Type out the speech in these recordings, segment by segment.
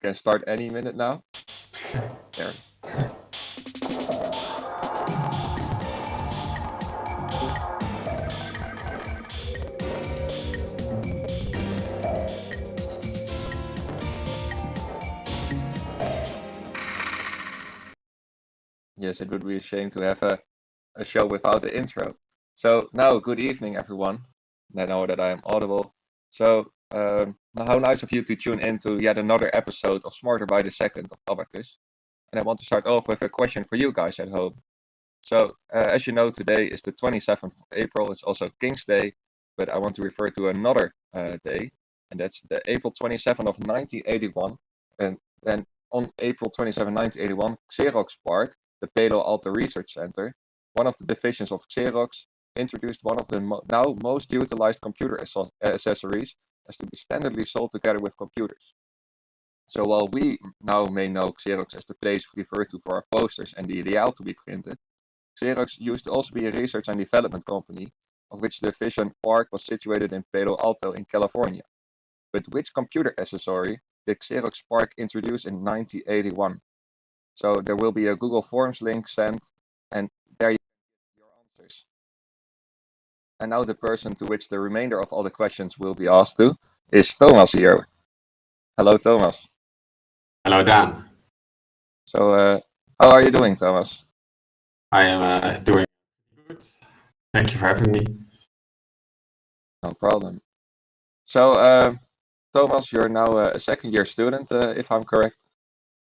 can start any minute now. There. Yes, it would be a shame to have a show without the intro. So now, good evening, everyone. I know that I am audible. So, how nice of you to tune in to yet another episode of Smarter by the Second of Abacus. And I want to start off with a question for you guys at home. So, as you know, today is the 27th of April. It's also King's Day, but I want to refer to another day, and that's the April 27th of 1981. And then on April 27, 1981, Xerox PARC, the Palo Alto Research Center, one of the divisions of Xerox, introduced one of the now most utilized computer accessories as to be standardly sold together with computers. So while we now may know Xerox as the place referred to for our posters and the ideal to be printed, Xerox used to also be a research and development company, of which the division PARC was situated in Palo Alto in California. But which computer accessory did Xerox PARC introduce in 1981? So there will be a Google Forms link sent, and there you get your answers. And now the person to which the remainder of all the questions will be asked to is Thomas here. Hello, Thomas. Hello, Dan. So, how are you doing, Thomas? I am doing good. Thank you for having me. No problem. So, Thomas, you're now a second-year student, if I'm correct.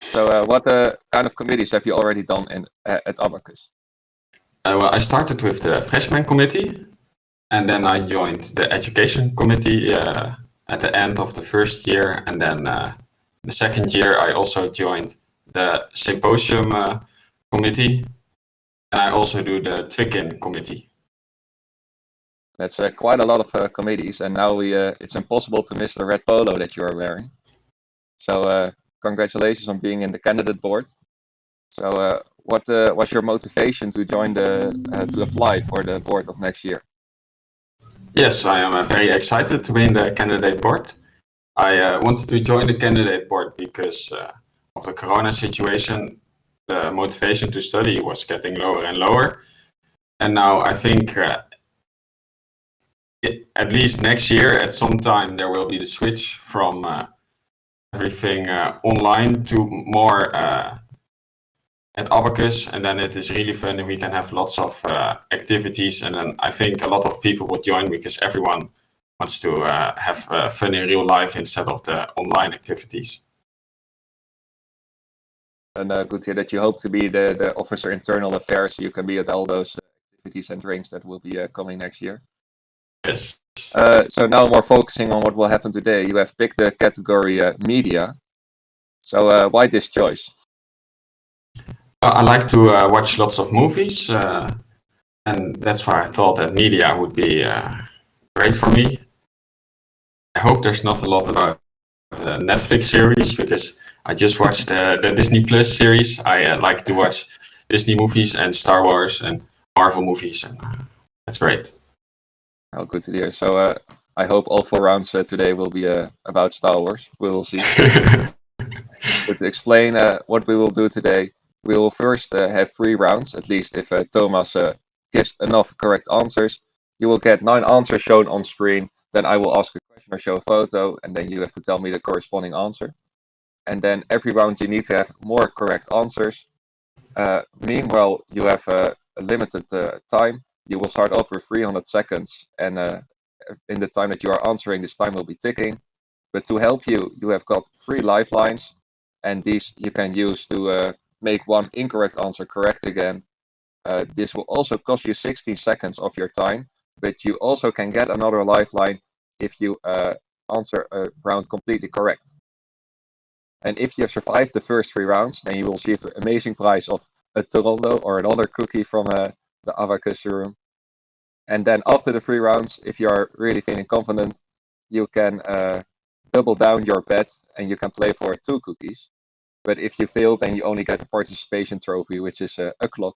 So, what kind of committees have you already done at Abacus? Well, I started with the freshman committee, and then I joined the education committee at the end of the first year, and then the second year I also joined the symposium committee, and I also do the Twikin committee. That's quite a lot of committees, and now it's impossible to miss the red polo that you are wearing. So, congratulations on being in the candidate board. So, what was your motivation to join to apply for the board of next year? Yes, I am very excited to be in the candidate board. I wanted to join the candidate board because of the corona situation. The motivation to study was getting lower and lower. And now I think at least next year, at some time, there will be the switch from everything online to more at Abacus, and then it is really fun and we can have lots of activities. And then I think a lot of people will join because everyone wants to have fun in real life instead of the online activities. And good to hear that you hope to be the officer internal affairs, so you can be at all those activities and drinks that will be coming next year. Yes. So now more focusing on what will happen today. You have picked the category media. So why this choice? I like to watch lots of movies, and that's why I thought that media would be great for me. I hope there's not a lot about Netflix series because I just watched the Disney Plus series. I like to watch Disney movies and Star Wars and Marvel movies, and that's great. Oh, good to hear. So I hope all 4 rounds today will be about Star Wars. We will see. But to explain what we will do today, we will first have 3 rounds, at least if Thomas gives enough correct answers. You will get 9 answers shown on screen. Then I will ask a question or show a photo, and then you have to tell me the corresponding answer. And then every round you need to have more correct answers. Meanwhile, you have a limited time. You will start off with 300 seconds, and in the time that you are answering, this time will be ticking. But to help you, you have got 3 lifelines, and these you can use to make one incorrect answer correct again. This will also cost you 16 seconds of your time, but you also can get another lifeline if you answer a round completely correct. And if you have survived the first 3 rounds, then you will receive the amazing prize of a Toronto or another cookie from the Abacus room. And then after the 3 rounds, if you are really feeling confident, you can double down your bet and you can play for 2 cookies. But if you fail, then you only get a participation trophy, which is a clock.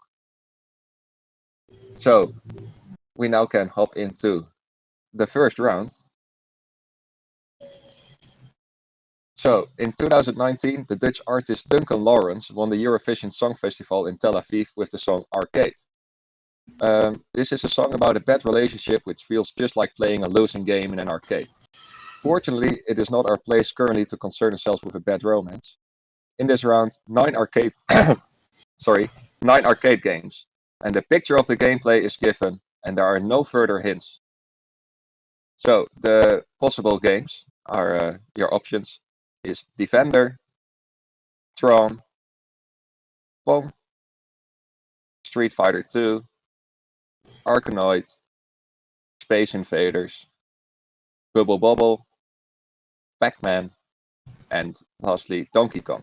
So we now can hop into the first round. So, in 2019, the Dutch artist Duncan Lawrence won the Eurovision Song Festival in Tel Aviv with the song Arcade. This is a song about a bad relationship which feels just like playing a losing game in an arcade. Fortunately, it is not our place currently to concern ourselves with a bad romance. In this round, 9 arcade games, and the picture of the gameplay is given, and there are no further hints. So, the possible games are your options is Defender, Tron, Pong, Street Fighter 2, Arkanoid, Space Invaders, Bubble Bobble, Pac-Man, and lastly Donkey Kong.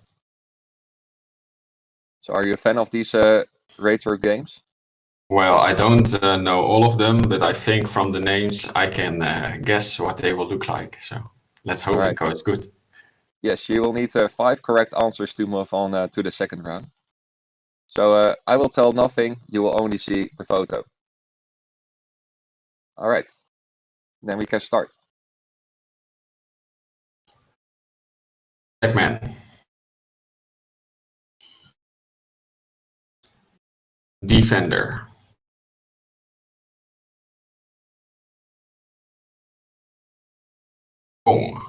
So are you a fan of these retro games? Well, I don't know all of them, but I think from the names I can guess what they will look like. So let's hope it goes good. Yes, you will need 5 correct answers to move on to the second round. So I will tell nothing, you will only see the photo. Alright, then we can start. Pac-Man. Defender. Pong.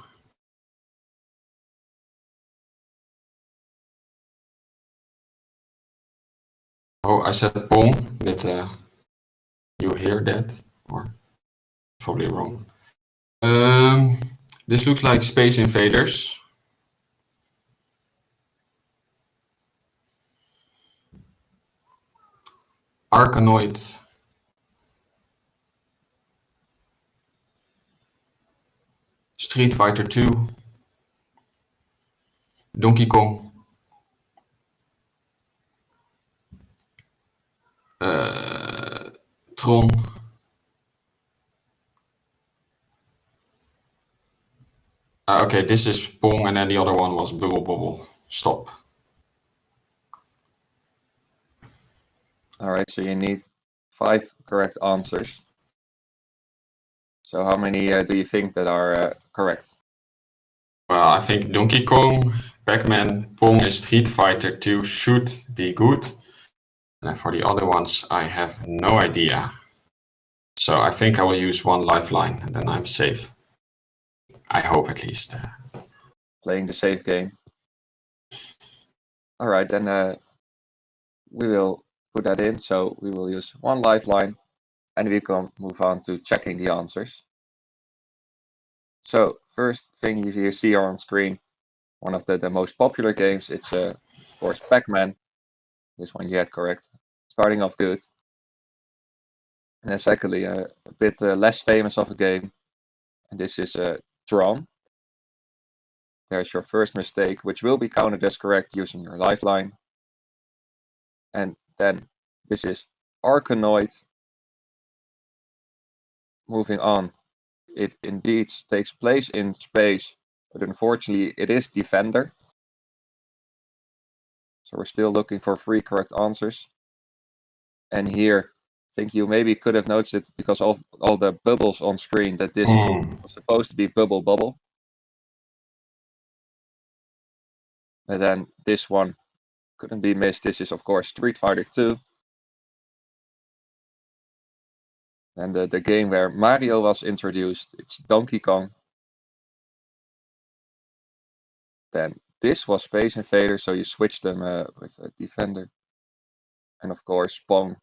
Oh, I said Pong. Did you hear that? Or probably wrong. This looks like Space Invaders. Arkanoid. Street Fighter 2. Donkey Kong. Tron. Okay, this is Pong, and then the other one was Bubble Bobble. Stop. Alright, so you need 5 correct answers. So how many do you think that are correct? Well, I think Donkey Kong, Pac-Man, Pong, and Street Fighter 2 should be good. And for the other ones, I have no idea. So I think I will use one lifeline, and then I'm safe. I hope at least. Playing the safe game. Alright, then we will put that in. So we will use one lifeline, and we can move on to checking the answers. So first thing you see here on screen, one of the most popular games, it's of course Pac-Man. This one you had correct. Starting off good. And then secondly, a bit less famous of a game, and this is Tron. There's your first mistake, which will be counted as correct using your lifeline. And then this is Arkanoid. Moving on, it indeed takes place in space, but unfortunately it is Defender. So we're still looking for 3 correct answers. And here, I think you maybe could have noticed it because of all the bubbles on screen that this was supposed to be Bubble Bubble. And then this one couldn't be missed. This is of course Street Fighter 2. And the game where Mario was introduced, it's Donkey Kong. Then this was Space Invaders, so you switched them with a Defender. And of course, Pong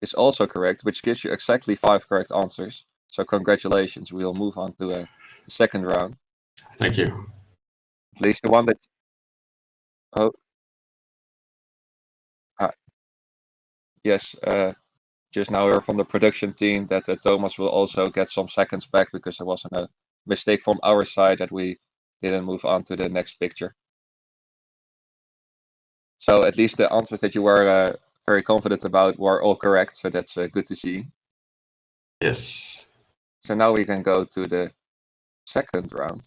is also correct, which gives you exactly 5 correct answers. So congratulations, we'll move on to the second round. Thank you. At least the one that... Oh. Yes, just now heard from the production team that Thomas will also get some seconds back because there was a mistake from our side that we didn't move on to the next picture. So at least the answers that you were very confident about were all correct, so that's good to see. Yes. So now we can go to the second round.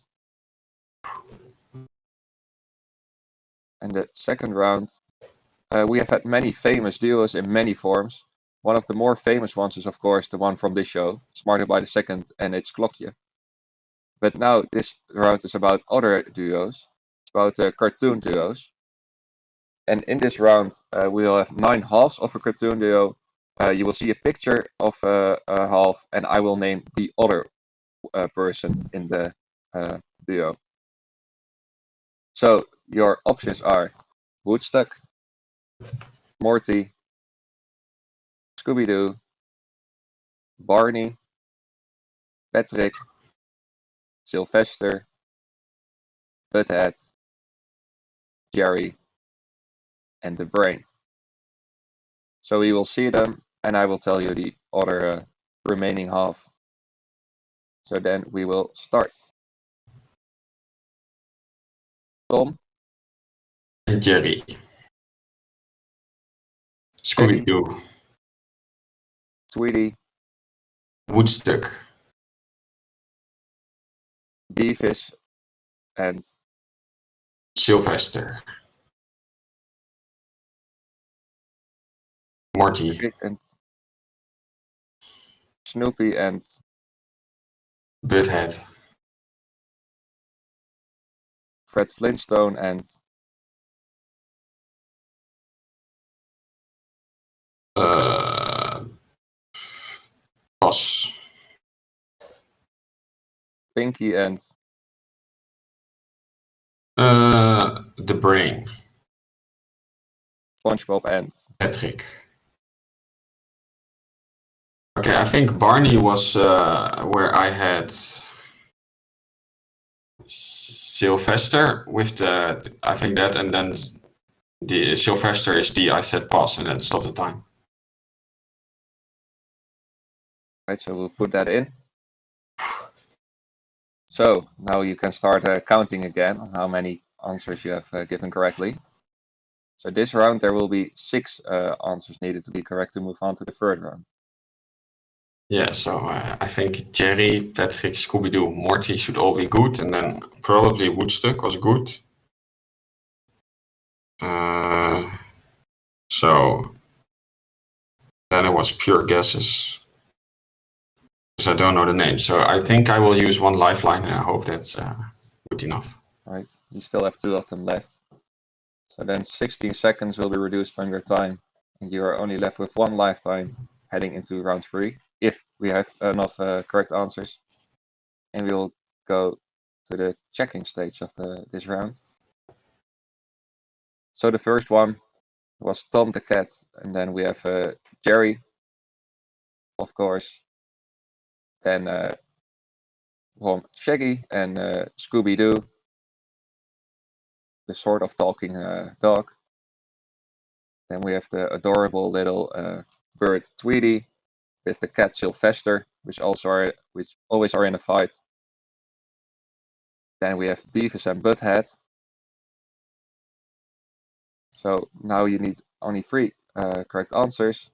And the second round, we have had many famous duos in many forms. One of the more famous ones is of course the one from this show, Smarter by the Second and its Klokje. But now this round is about other duos. It's about cartoon duos. And in this round, we'll have 9 halves of a cartoon duo. You will see a picture of a half, and I will name the other person in the duo. So your options are Woodstock, Morty, Scooby-Doo, Barney, Patrick, Sylvester, Butthead, Jerry, and the Brain. So we will see them, and I will tell you the other remaining half. So then we will start. Tom, And Jerry. Scooby-Doo. Tweety, Woodstock. Beavis, and Sylvester. Morty. Patrick, and Snoopy, and Butthead. Fred Flintstone, and Pass. Pinky, and The Brain. SpongeBob, and Patrick. Okay, I think Barney was where I had Sylvester with the, I think that, and then the Sylvester is the I said pass and then stop the time. right. So we'll put that in. So now you can start counting again on how many answers you have given correctly. So this round there will be 6 answers needed to be correct to move on to the third round. Yeah, so I think Jerry, Patrick, Scooby-Doo, Morty should all be good, and then probably Woodstock was good. So then it was pure guesses, because I don't know the name. So I think I will use one lifeline, and I hope that's good enough. Right, you still have 2 of them left. So then 16 seconds will be reduced from your time, and you are only left with 1 lifetime heading into round 3, if we have enough correct answers. And we'll go to the checking stage of this round. So the first one was Tom the Cat, and then we have Jerry, of course. Then Shaggy and Scooby-Doo, the sort of talking dog. Then we have the adorable little bird Tweety with the cat Sylvester, which always are in a fight. Then we have Beavis and Butthead. So now you need only 3 correct answers.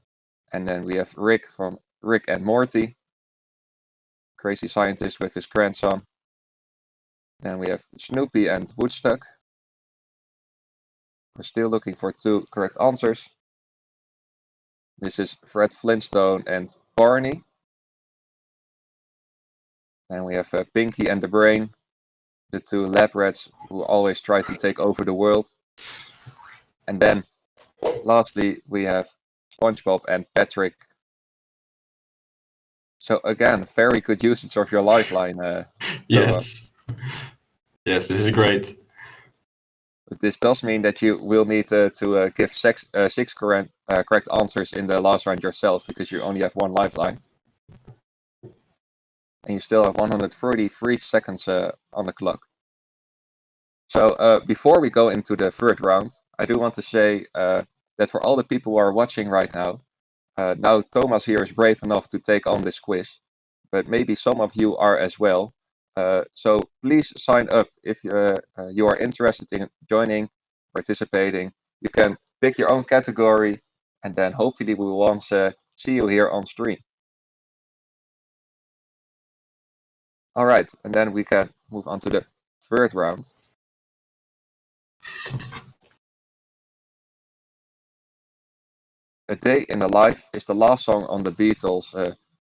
And then we have Rick from Rick and Morty, crazy scientist with his grandson. Then we have Snoopy and Woodstock. We're still looking for 2 correct answers. This is Fred Flintstone and Barney. Then we have Pinky and the Brain, the 2 lab rats who always try to take over the world. And then lastly, we have SpongeBob and Patrick. So again, very good usage of your lifeline. Yes. Yes, this is great. But this does mean that you will need to give 6 correct answers in the last round yourself, because you only have 1 lifeline. And you still have 133 seconds on the clock. So before we go into the third round, I do want to say that for all the people who are watching right now, now Thomas here is brave enough to take on this quiz, but maybe some of you are as well. So please sign up if you are interested in joining, participating. You can pick your own category, and then hopefully we will once see you here on stream. All right, and then we can move on to the third round. A Day in the Life is the last song on the Beatles'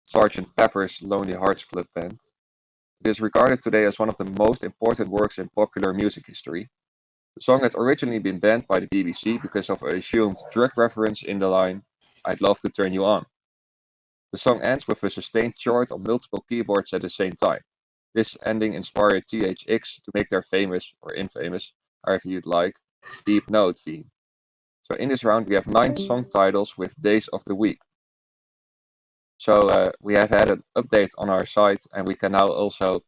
Sgt. Pepper's Lonely Hearts Club Band. It is regarded today as one of the most important works in popular music history. The song had originally been banned by the BBC because of an assumed drug reference in the line, "I'd love to turn you on." The song ends with a sustained chord on multiple keyboards at the same time. This ending inspired THX to make their famous, or infamous, however you'd like, deep note theme. So in this round we have 9 song titles with days of the week. So we have had an update on our site, and we can now also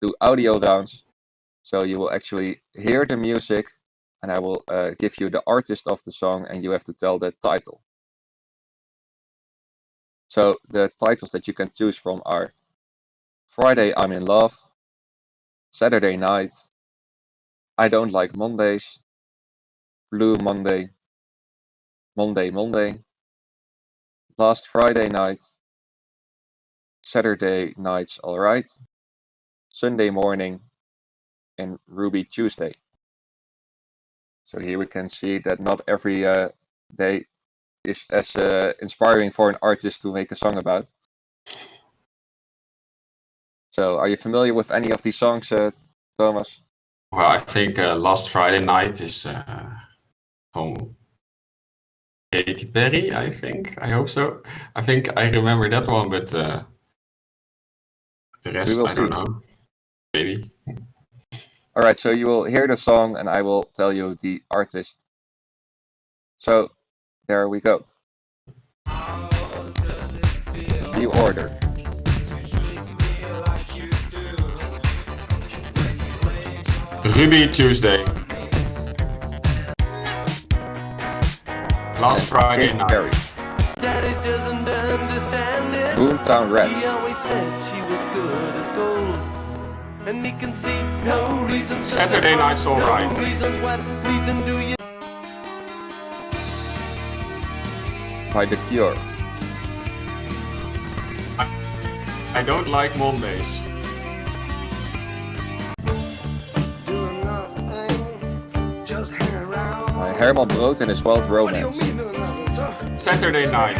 do audio rounds. So you will actually hear the music, and I will give you the artist of the song, and you have to tell the title. So the titles that you can choose from are Friday I'm in Love, Saturday Night, I Don't Like Mondays, Blue Monday, Monday Monday, Last Friday Night, Saturday Night's Alright, Sunday Morning, and Ruby Tuesday. So here we can see that not every day is as inspiring for an artist to make a song about. So are you familiar with any of these songs, Thomas? Well, I think Last Friday Night is from Katy Perry, I think. I hope so. I think I remember that one, but the rest, I don't know. Maybe. All right, so you will hear the song and I will tell you the artist. So there we go. The order. Ruby Tuesday. Last Friday Katy Night. Perry. Boomtown Rats. Saturday Night's Alright. By The Cure. I Don't Like Mondays. By Herman Brood and His Wild Romance. Saturday Night.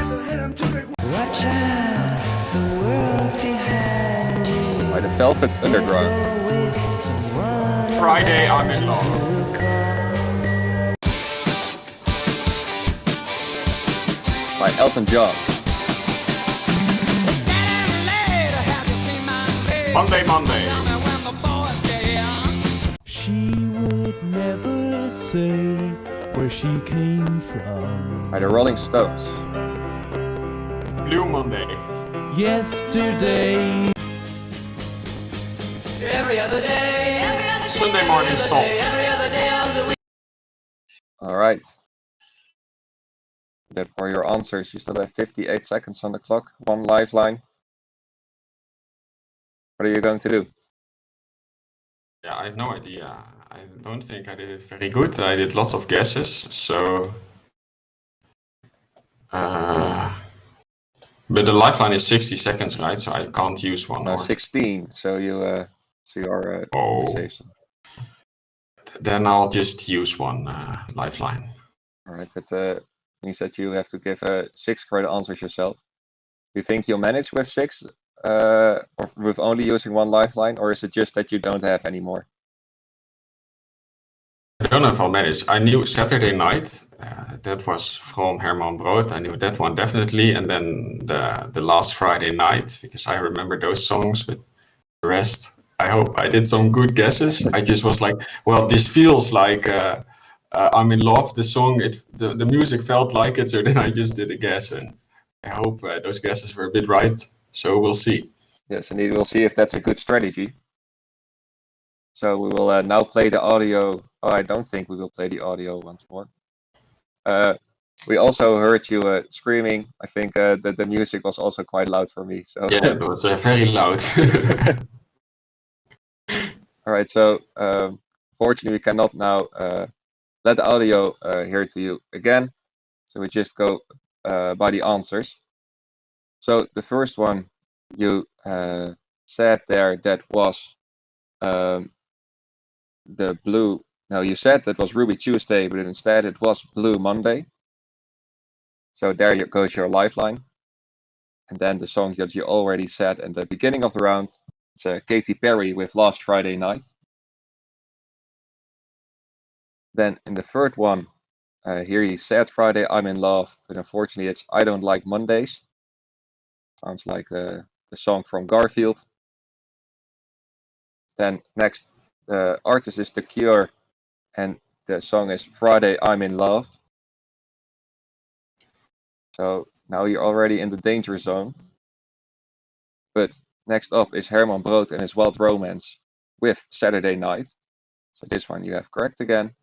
Watch out, the world's behind you. By The Velvet Underground. Friday I'm in Love. By Elton John. Monday Monday. She would never say where she came from. By The Rolling Stones. Blue Monday. Yesterday. Every other day, Sunday Morning Stop. every other day of the week. All right. That were your answers. You still have 58 seconds on the clock. 1 lifeline. What are you going to do? Yeah, I have no idea. I don't think I did it very good. I did lots of guesses, so. But the lifeline is 60 seconds, right? So I can't use one No, more. 16. So you your Oh. decision. Then I'll just use one lifeline. All right. That means that you have to give 6 correct answers yourself. Do you think you'll manage with 6, or with only using 1 lifeline, or is it just that you don't have any more? I don't know if I'll manage. I knew Saturday Night. That was from Herman Brood. I knew that one definitely. And then the Last Friday Night, because I remember those songs. But the rest, I hope I did some good guesses. I just was like, well, this feels like I'm in Love. The song, the music felt like it. So then I just did a guess. And I hope those guesses were a bit right. So we'll see. Yes, indeed. We'll see if that's a good strategy. So we will now play the audio. Oh, I don't think we will play the audio once more. We also heard you screaming. I think that the music was also quite loud for me. So Yeah, it was very loud. all right. So fortunately, we cannot now let the audio hear to you again. So we just go by the answers. So the first one you said there, that was the blue. No, you said that was Ruby Tuesday, but instead it was Blue Monday. So there goes your lifeline. And then the song that you already said in the beginning of the round, It's Katy Perry with Last Friday Night. Then in the third one, here he said Friday, I'm in love, but unfortunately it's I Don't Like Mondays. Sounds like the song from Garfield. Then next, the artist is The Cure, and the song is Friday, I'm in Love. So now you're already in the danger zone. But next up is Herman Brood and his Wild Romance with Saturday Night. So this one you have correct again.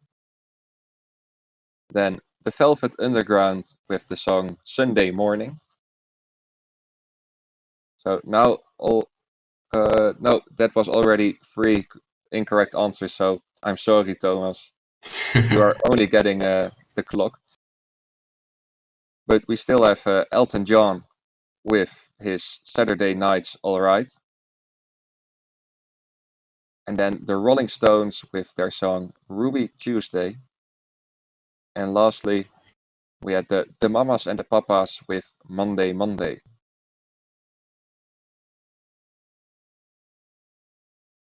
Then The Velvet Underground with the song Sunday Morning. So now no, that was already 3 incorrect answers. So I'm sorry, Thomas. You are only getting the clock. But we still have Elton John with his Saturday Night's Alright. And then the Rolling Stones with their song Ruby Tuesday. And lastly, we had the Mamas and the Papas with Monday Monday.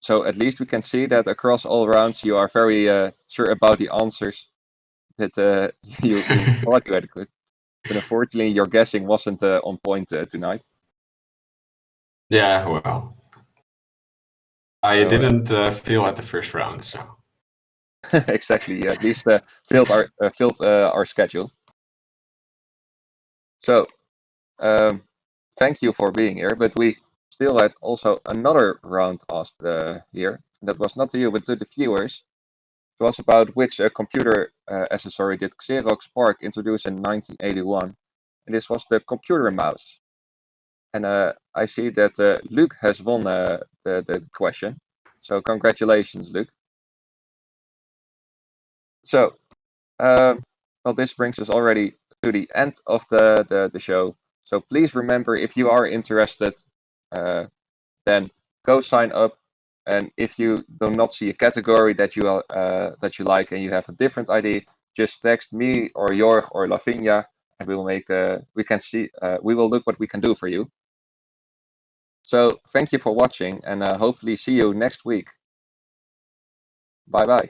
So at least we can see that across all rounds you are very sure about the answers. That you thought you had good. But unfortunately your guessing wasn't on point tonight. Yeah, well, I So, didn't feel at the first round, so. exactly, at least filled our schedule. So thank you for being here, but we still had also another round asked here. That was not to you, but to the viewers. It was about which computer accessory did Xerox PARC introduce in 1981. And this was the computer mouse. And I see that Luc has won the question. So congratulations, Luc. So, well, this brings us already to the end of the show. So please remember, if you are interested, then go sign up. And if you do not see a category that you like and you have a different ID, just text me or Jorg or Lavinia, and we will we will look what we can do for you. So thank you for watching, and hopefully see you next week. Bye bye.